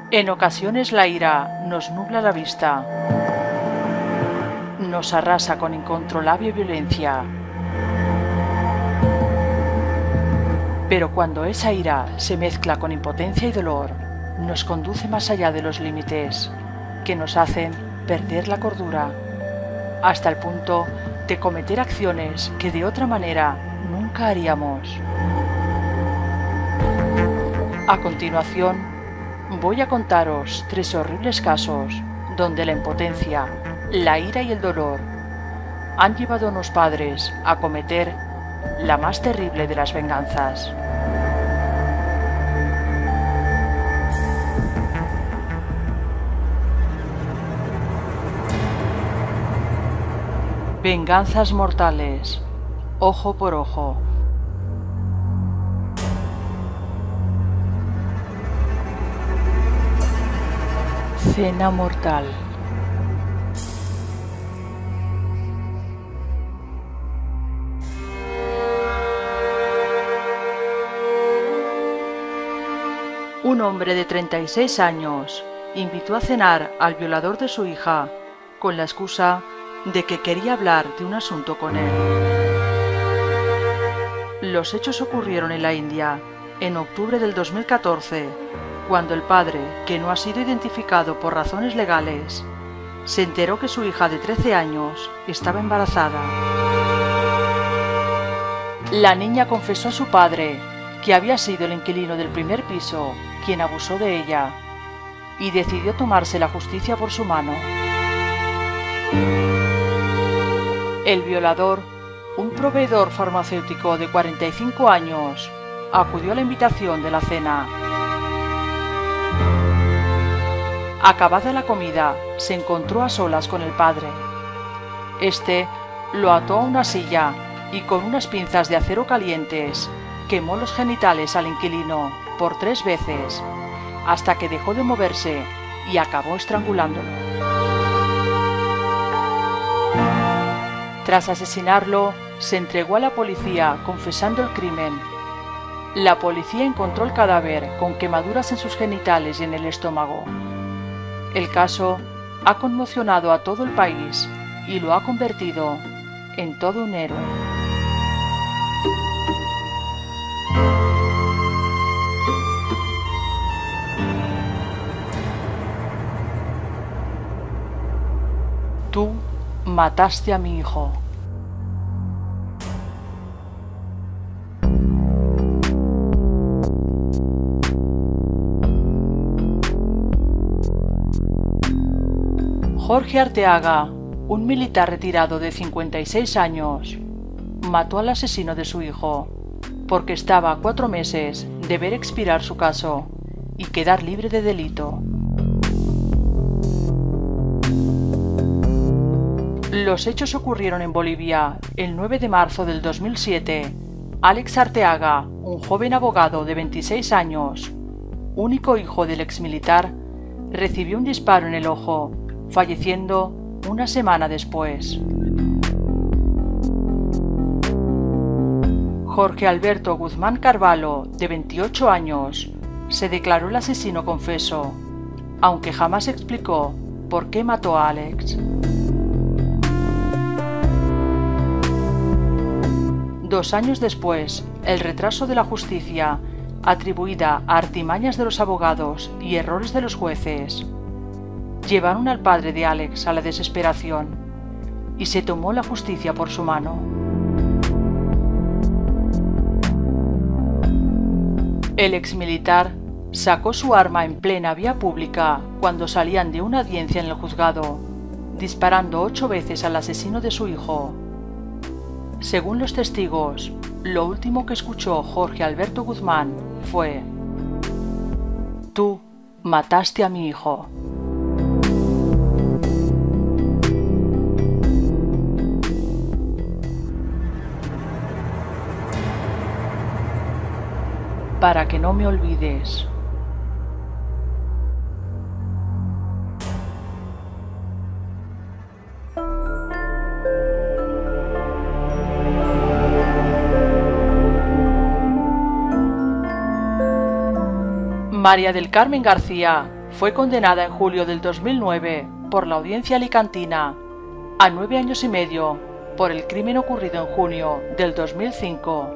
En ocasiones la ira nos nubla la vista, nos arrasa con incontrolable violencia. Pero cuando esa ira se mezcla con impotencia y dolor, nos conduce más allá de los límites, que nos hacen perder la cordura, hasta el punto de cometer acciones que de otra manera nunca haríamos. A continuación, voy a contaros 3 horribles casos donde la impotencia, la ira y el dolor han llevado a unos padres a cometer la más terrible de las venganzas. Venganzas mortales, ojo por ojo. Cena mortal. Un hombre de 36 años invitó a cenar al violador de su hija con la excusa de que quería hablar de un asunto con él. Los hechos ocurrieron en la India en octubre del 2014, cuando el padre, que no ha sido identificado por razones legales, se enteró que su hija de 13 años estaba embarazada. La niña confesó a su padre que había sido el inquilino del primer piso quien abusó de ella, y decidió tomarse la justicia por su mano. El violador, un proveedor farmacéutico de 45 años, acudió a la invitación de la cena. Acabada la comida, se encontró a solas con el padre. Este lo ató a una silla y con unas pinzas de acero calientes quemó los genitales al inquilino por 3 veces, hasta que dejó de moverse y acabó estrangulándolo. Tras asesinarlo, se entregó a la policía confesando el crimen. La policía encontró el cadáver con quemaduras en sus genitales y en el estómago. El caso ha conmocionado a todo el país y lo ha convertido en todo un héroe. Tú mataste a mi hijo. Jorge Arteaga, un militar retirado de 56 años, mató al asesino de su hijo porque estaba a 4 meses de ver expirar su caso y quedar libre de delito. Los hechos ocurrieron en Bolivia el 9 de marzo del 2007. Alex Arteaga, un joven abogado de 26 años, único hijo del exmilitar, recibió un disparo en el ojo, falleciendo una semana después. Jorge Alberto Guzmán Carvalho, de 28 años, se declaró el asesino confeso, aunque jamás explicó por qué mató a Alex. 2 años después, el retraso de la justicia, atribuida a artimañas de los abogados y errores de los jueces, llevaron al padre de Alex a la desesperación y se tomó la justicia por su mano. El exmilitar sacó su arma en plena vía pública cuando salían de una audiencia en el juzgado, disparando 8 veces al asesino de su hijo. Según los testigos, lo último que escuchó Jorge Alberto Guzmán fue: «Tú mataste a mi hijo». Para que no me olvides. María del Carmen García fue condenada en julio del 2009 por la audiencia alicantina a 9 años y medio por el crimen ocurrido en junio del 2005,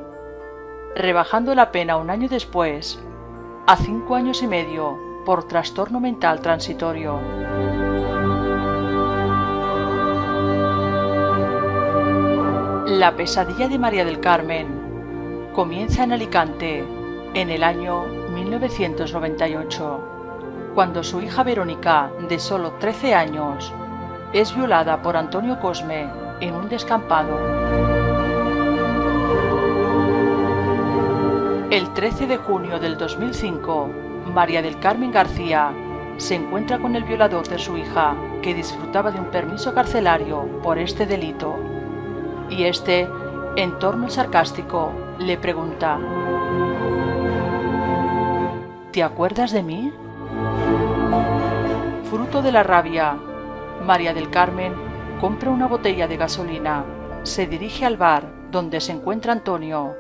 rebajando la pena un año después a 5 años y medio por trastorno mental transitorio. La pesadilla de María del Carmen comienza en Alicante en el año 1998, cuando su hija Verónica, de solo 13 años, es violada por Antonio Cosme en un descampado. El 13 de junio del 2005, María del Carmen García se encuentra con el violador de su hija, que disfrutaba de un permiso carcelario por este delito. Y este, en tono sarcástico, le pregunta: ¿te acuerdas de mí? Fruto de la rabia, María del Carmen compra una botella de gasolina, se dirige al bar donde se encuentra Antonio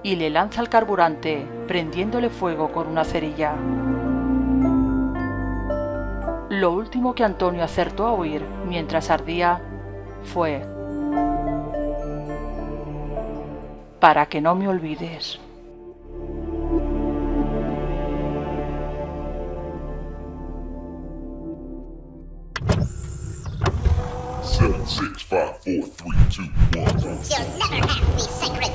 y le lanza el carburante, prendiéndole fuego con una cerilla. Lo último que Antonio acertó a oír mientras ardía fue: para que no me olvides. Seven, six, five, four, three, two, one. You'll never have the sacred